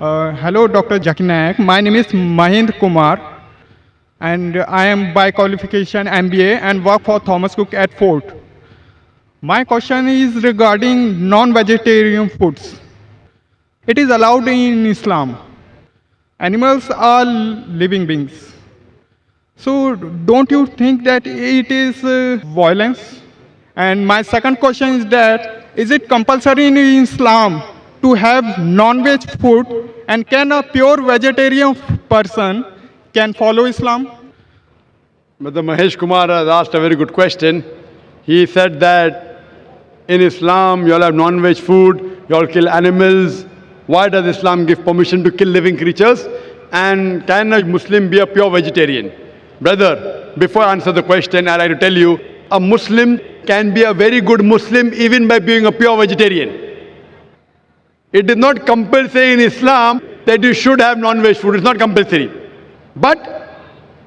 Hello, Dr. Zakir Naik. My name is Mahendra Kumar, and I am by qualification MBA and work for Thomas Cook at Fort. My question is regarding non-vegetarian foods. It is allowed in Islam. Animals are living beings. So don't you think that it is violence? And my second question is that, is it compulsory in Islam to have non-veg food, and can a pure vegetarian person can follow Islam? Brother Mahesh Kumar has asked a very good question. He said that in Islam you all have non-veg food, you all kill animals. Why does Islam give permission to kill living creatures? And can a Muslim be a pure vegetarian? Brother, before I answer the question, I'd like to tell you, a Muslim can be a very good Muslim even by being a pure vegetarian. It is not compulsory in Islam that you should have non-veg food. It's not compulsory. But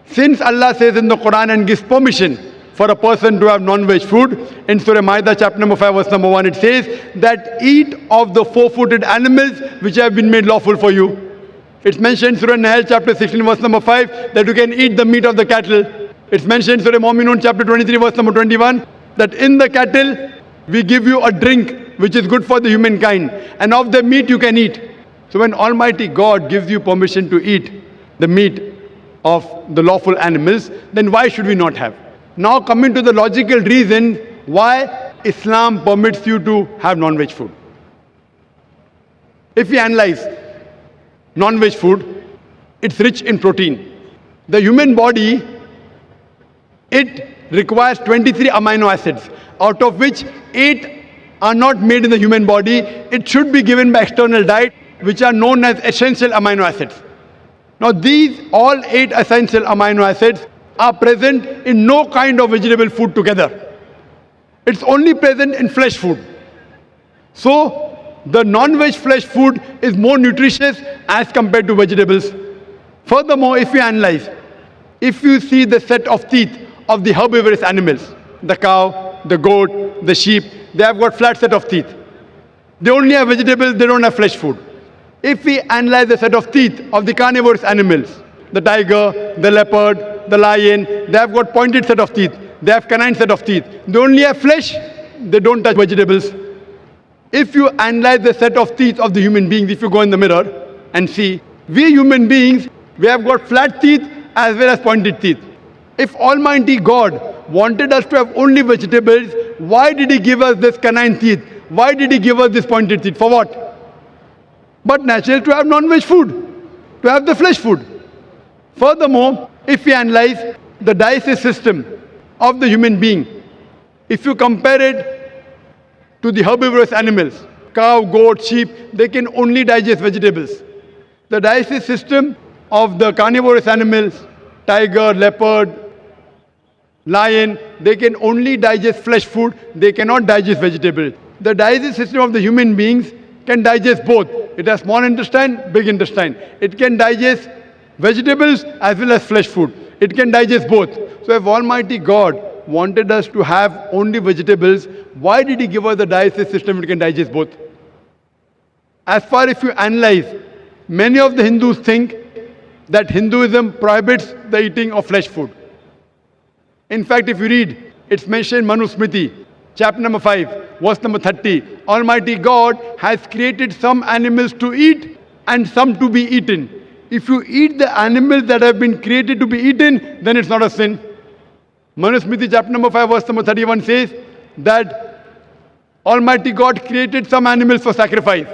since Allah says in the Quran and gives permission for a person to have non-veg food, in Surah Ma'idah chapter number 5 verse number 1, it says that eat of the four-footed animals which have been made lawful for you. It's mentioned in Surah Nahl chapter 16 verse number 5 that you can eat the meat of the cattle. It's mentioned in Surah Mu'minun chapter 23 verse number 21 that in the cattle we give you a drink which is good for the humankind, and of the meat you can eat. So when Almighty God gives you permission to eat the meat of the lawful animals, then why should we not have? Now coming to the logical reason why Islam permits you to have non-veg food. If we analyze non-veg food, it's rich in protein. The human body, it requires 23 amino acids, out of which 8 are not made in the human body. It should be given by external diet, which are known as essential amino acids. Now these all 8 essential amino acids are present in no kind of vegetable food together. It's only present in flesh food. So the non-veg flesh food is more nutritious as compared to vegetables. Furthermore, if you analyze, if you see the set of teeth of the herbivorous animals, the cow, the goat, the sheep, they have got flat set of teeth. They only have vegetables, they don't have flesh food. If we analyze the set of teeth of the carnivorous animals, the tiger, the leopard, the lion, they have got pointed set of teeth. They have canine set of teeth. They only have flesh, they don't touch vegetables. If you analyze the set of teeth of the human beings, if you go in the mirror and see, we human beings, we have got flat teeth as well as pointed teeth. If Almighty God wanted us to have only vegetables, why did He give us this canine teeth? Why did He give us this pointed teeth? For what? But naturally to have non-veg food, to have the flesh food. Furthermore, if we analyze the digestive system of the human being, if you compare it to the herbivorous animals, cow, goat, sheep, they can only digest vegetables. The digestive system of the carnivorous animals, tiger, leopard, lion, they can only digest flesh food, they cannot digest vegetable. The digestive system of the human beings can digest both. It has small intestine, big intestine. It can digest vegetables as well as flesh food. It can digest both. So if Almighty God wanted us to have only vegetables, why did He give us the digestive system which can digest both? As far as you analyze, many of the Hindus think that Hinduism prohibits the eating of flesh food. In fact, if you read, it's mentioned in Manu Smriti, chapter number 5, verse number 30. Almighty God has created some animals to eat and some to be eaten. If you eat the animals that have been created to be eaten, then it's not a sin. Manu Smriti, chapter number 5, verse number 31 says that Almighty God created some animals for sacrifice.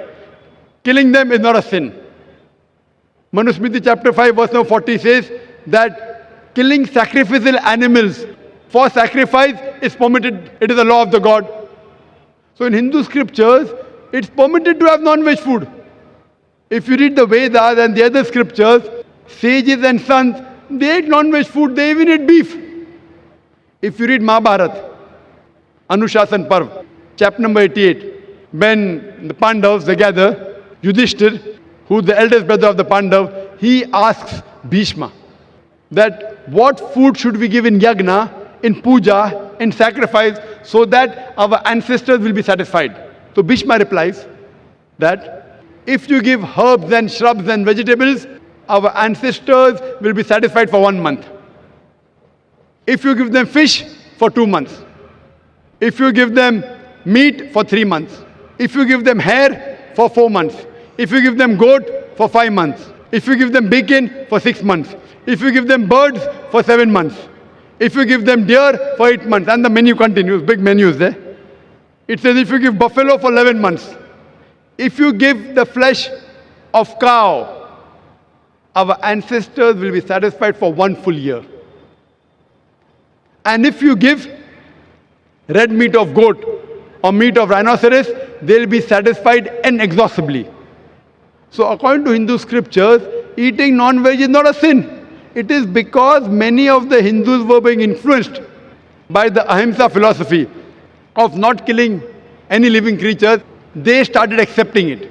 Killing them is not a sin. Manu Smriti, chapter 5, verse number 40 says that killing sacrificial animals for sacrifice is permitted. It is the law of the God. So in Hindu scriptures, it's permitted to have non-veg food. If you read the Vedas and the other scriptures, sages and sons, they ate non-veg food, they even ate beef. If you read Mahabharata, Anushasan Parv, chapter number 88, when the Pandavas, they gather, Yudhishthir, who's the eldest brother of the Pandav, he asks Bhishma that what food should we give in yagna, in puja, in sacrifice, so that our ancestors will be satisfied. So Bhishma replies that if you give herbs and shrubs and vegetables, our ancestors will be satisfied for 1 month. If you give them fish, for 2 months. If you give them meat, for 3 months. If you give them hair, for 4 months. If you give them goat, for 5 months. If you give them bacon, for 6 months. If you give them birds, for 7 months. If you give them deer, for 8 months. And the menu continues, big menus there. It says if you give buffalo, for 11 months. If you give the flesh of cow, our ancestors will be satisfied for 1 full year. And if you give red meat of goat or meat of rhinoceros, they'll be satisfied inexhaustibly. So according to Hindu scriptures, eating non-veg is not a sin. It is because many of the Hindus were being influenced by the Ahimsa philosophy of not killing any living creatures. They started accepting it.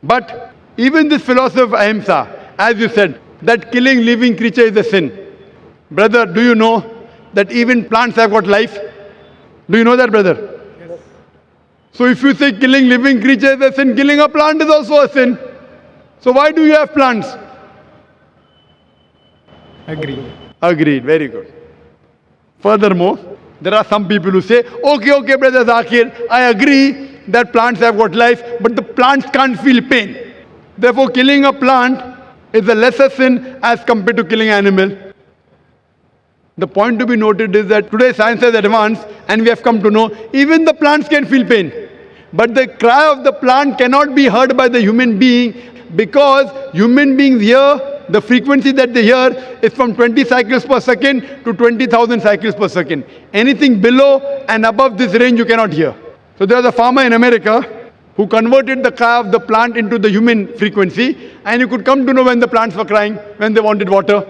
But even this philosophy of Ahimsa, as you said, that killing living creature is a sin. Brother, do you know that even plants have got life? Do you know that, brother? Yes. So if you say killing living creature is a sin, killing a plant is also a sin. So why do you have plants? Agreed, very good. Furthermore, there are some people who say, okay, brother Zakir, I agree that plants have got life, but the plants can't feel pain. Therefore, killing a plant is a lesser sin as compared to killing an animal. The point to be noted is that today science has advanced and we have come to know even the plants can feel pain. But the cry of the plant cannot be heard by the human being because human beings hear, the frequency that they hear is from 20 cycles per second to 20,000 cycles per second. Anything below and above this range you cannot hear. So there was a farmer in America who converted the cry of the plant into the human frequency, and you could come to know when the plants were crying, when they wanted water.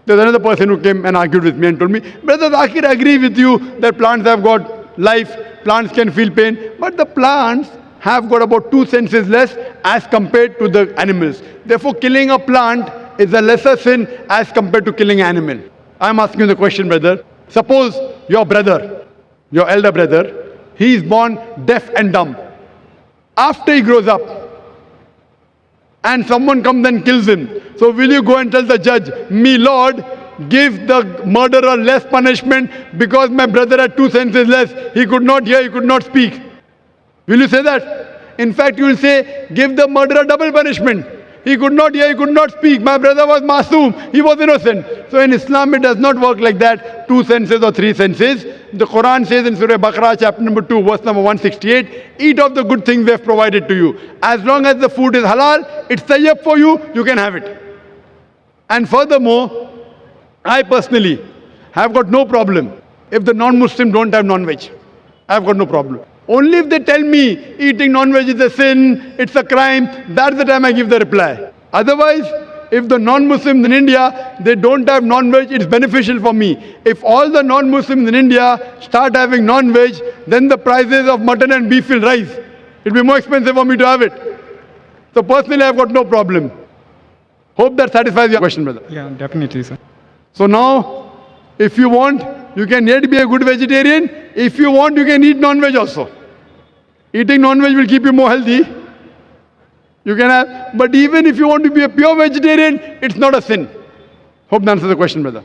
There's another person who came and argued with me and told me, Brother Zakir, I agree with you that plants have got life, plants can feel pain, but the plants have got about 2 senses less as compared to the animals. Therefore, killing a plant is a lesser sin as compared to killing an animal. I'm asking you the question, brother. Suppose your brother, your elder brother, he is born deaf and dumb. After he grows up, and someone comes and kills him, so will you go and tell the judge, me Lord, give the murderer less punishment because my brother had 2 senses less, he could not hear, he could not speak? Will you say that? In fact, you will say, give the murderer double punishment. He could not hear, he could not speak. My brother was masoom, he was innocent. So in Islam, it does not work like that, 2 senses or 3 senses. The Quran says in Surah Baqarah, chapter number 2, verse number 168, eat of the good things we have provided to you. As long as the food is halal, it's tayyib for you, you can have it. And furthermore, I personally have got no problem if the non-Muslim don't have non-veg. I have got no problem. Only if they tell me eating non-veg is a sin, it's a crime, that's the time I give the reply. Otherwise, if the non-Muslims in India, they don't have non-veg, it's beneficial for me. If all the non-Muslims in India start having non-veg, then the prices of mutton and beef will rise. It'll be more expensive for me to have it. So personally, I've got no problem. Hope that satisfies your question, brother. Yeah, definitely, sir. So now, if you want, you can yet be a good vegetarian. If you want, you can eat non-veg also. Eating non-veg will keep you more healthy. You can have, but even if you want to be a pure vegetarian, it's not a sin. Hope that answers the question, brother.